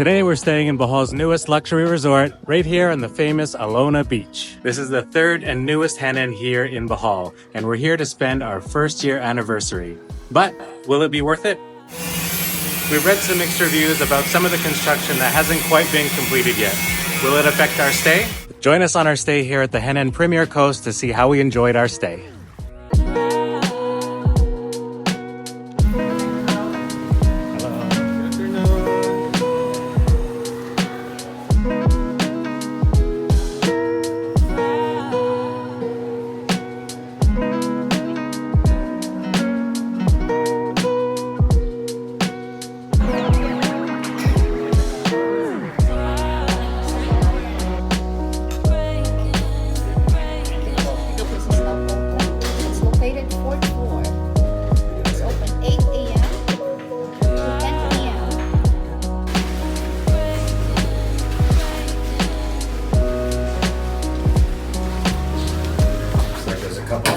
Today we're staying in Bohol's newest luxury resort, right here on the famous Alona Beach. This is the third and newest Henann here in Bohol, and we're here to spend our first year anniversary. But will it be worth it? We've read some mixed reviews about some of the construction that hasn't quite been completed yet. Will it affect our stay? Join us on our stay here at the Henann Premiere Coast to see how we enjoyed our stay.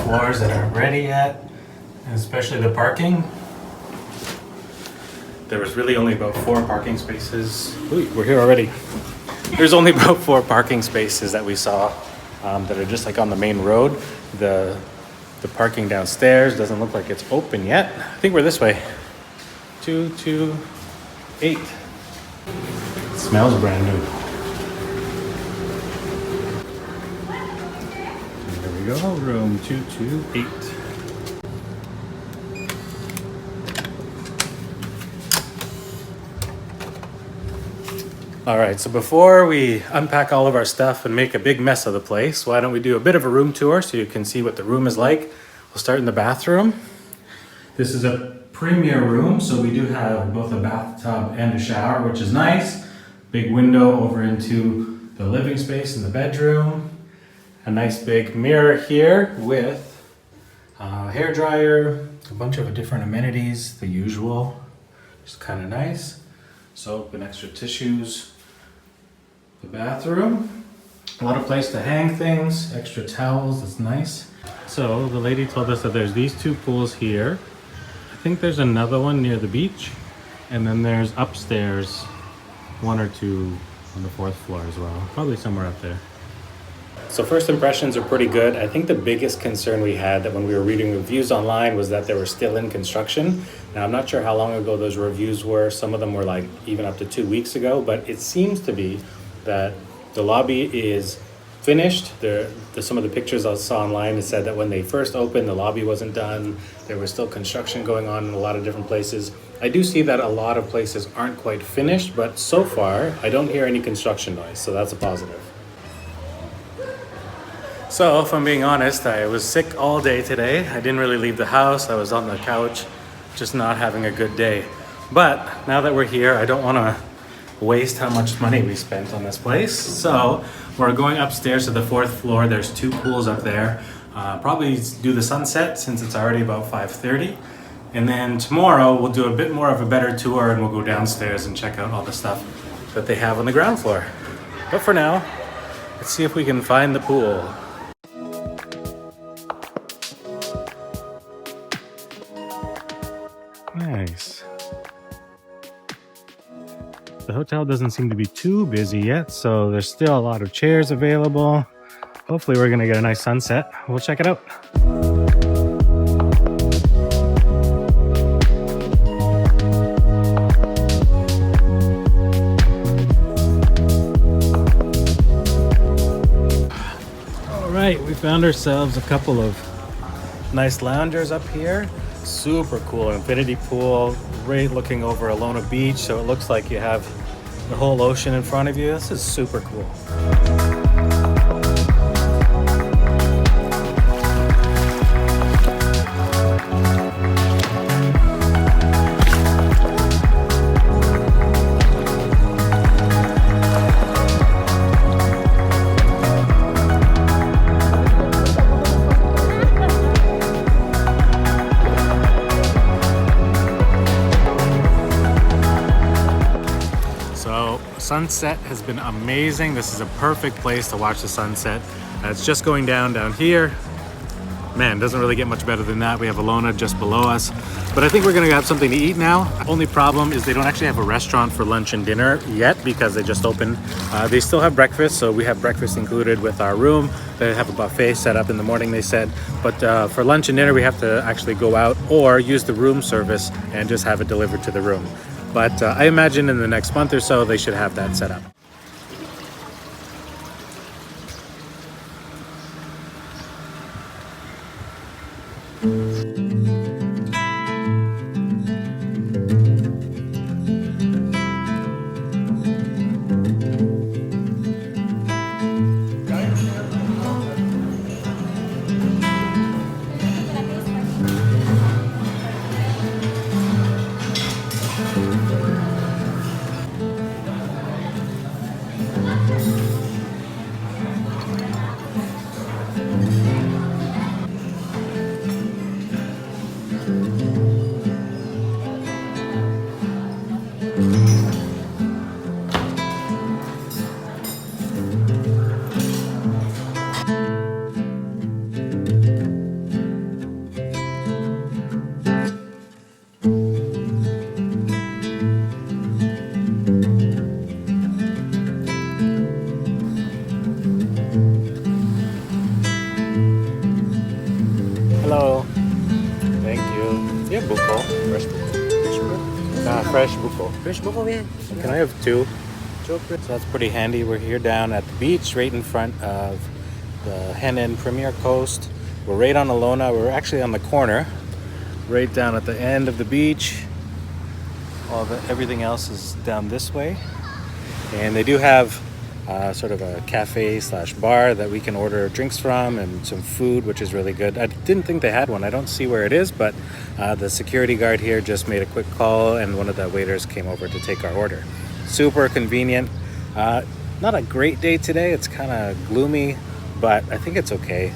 Floors that aren't ready yet, and especially the parking. There was really only about 4 parking spaces. Ooh, we're here already. There's only about 4 parking spaces that we saw that are just like on the main road. The parking downstairs doesn't look like it's open yet. I think we're this way. 228. It smells brand new. Go, room 228. All right, so before we unpack all of our stuff and make a big mess of the place, why don't we do a bit of a room tour so you can see what the room is like. We'll start in the bathroom. This is a premier room, so we do have both a bathtub and a shower, which is nice. Big window over into the living space in the bedroom. A nice big mirror here with a hair dryer, a bunch of different amenities, the usual, just kind of nice. Soap and extra tissues. The bathroom, a lot of place to hang things, extra towels, it's nice. So the lady told us that there's these 2 pools here. I think there's another one near the beach, and then there's upstairs 1 or 2 on the 4th floor as well, probably somewhere up there. So first impressions are pretty good. I think the biggest concern we had that when we were reading reviews online was that they were still in construction. Now I'm not sure how long ago those reviews were. Some of them were like even up to 2 weeks ago, but it seems to be that the lobby is finished. Some of the pictures I saw online, it said that when they first opened, the lobby wasn't done. There was still construction going on in a lot of different places. I do see that a lot of places aren't quite finished, but so far I don't hear any construction noise, so that's a positive. So, if I'm being honest, I was sick all day today. I didn't really leave the house. I was on the couch, just not having a good day. But now that we're here, I don't want to waste how much money we spent on this place. So, we're going upstairs to the 4th floor. There's 2 pools up there. Probably do the sunset since it's already about 5:30. And then tomorrow, we'll do a bit more of a better tour and we'll go downstairs and check out all the stuff that they have on the ground floor. But for now, let's see if we can find the pool. Nice. The hotel doesn't seem to be too busy yet, so there's still a lot of chairs available. Hopefully we're gonna get a nice sunset. We'll check it out. All right, we found ourselves a couple of nice loungers up here. Super cool infinity pool, right looking over Alona Beach, so it looks like you have the whole ocean in front of you. This is super cool. Sunset has been amazing. This is a perfect place to watch the sunset. It's just going down here. Man, doesn't really get much better than that. We have Alona just below us. But I think we're gonna have something to eat now. Only problem is they don't actually have a restaurant for lunch and dinner yet because they just opened. They still have breakfast, so we have breakfast included with our room. They have a buffet set up in the morning, they said. But for lunch and dinner, we have to actually go out or use the room service and just have it delivered to the room. But I imagine in the next month or so, they should have that set up. Hello. Thank you. Yeah, buko. Fresh buko. Fresh buko. Fresh buko, yeah. Can I have two? So that's pretty handy. We're here down at the beach, right in front of the Henann Premiere Coast. We're right on Alona. We're actually on the corner, right down at the end of the beach. Everything else is down this way. And they do have sort of a cafe slash bar that we can order drinks from and some food, which is really good. I didn't think they had one. I don't see where it is, but the security guard here just made a quick call and one of the waiters came over to take our order. Super convenient. Not a great day today. It's kind of gloomy, but I think it's okay.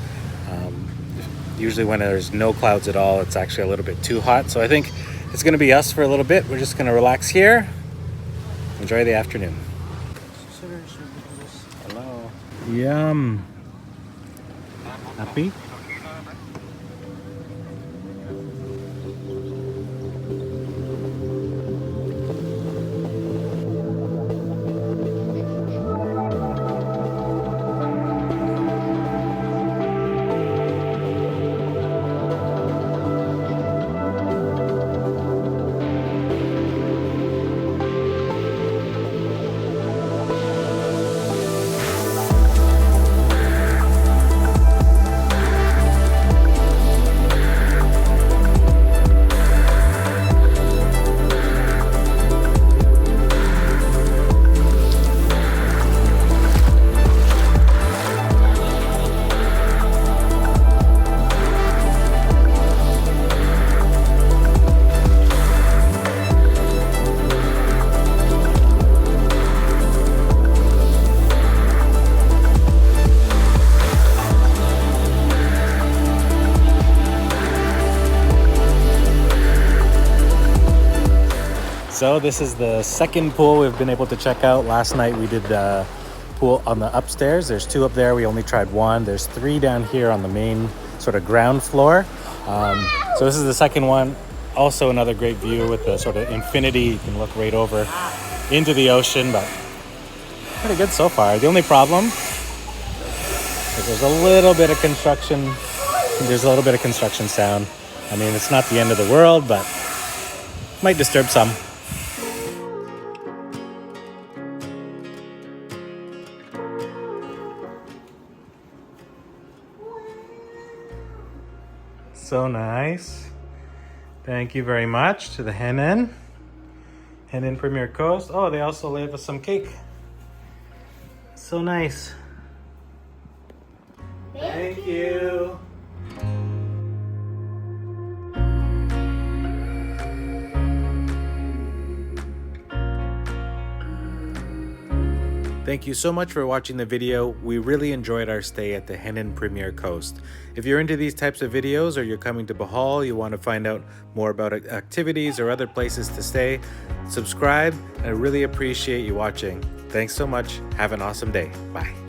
Usually when there's no clouds at all, it's actually a little bit too hot. So I think it's going to be us for a little bit. We're just going to relax here. Enjoy the afternoon. Hello. Yum. Happy? So this is the second pool we've been able to check out. Last night we did the pool on the upstairs. There's two up there. We only tried one. There's three down here on the main sort of ground floor. So this is the second one. Also another great view with the sort of infinity. You can look right over into the ocean, but pretty good so far. The only problem is there's a little bit of construction. There's a little bit of construction sound. I mean, it's not the end of the world, but might disturb some. So nice. Thank you very much to the Henann Premiere Coast. Oh, they also gave us some cake. So nice. Thank you. Thank you so much for watching the video. We really enjoyed our stay at the Henann Premiere Coast. If you're into these types of videos or you're coming to Bohol, you want to find out more about activities or other places to stay, subscribe. I really appreciate you watching. Thanks so much. Have an awesome day. Bye.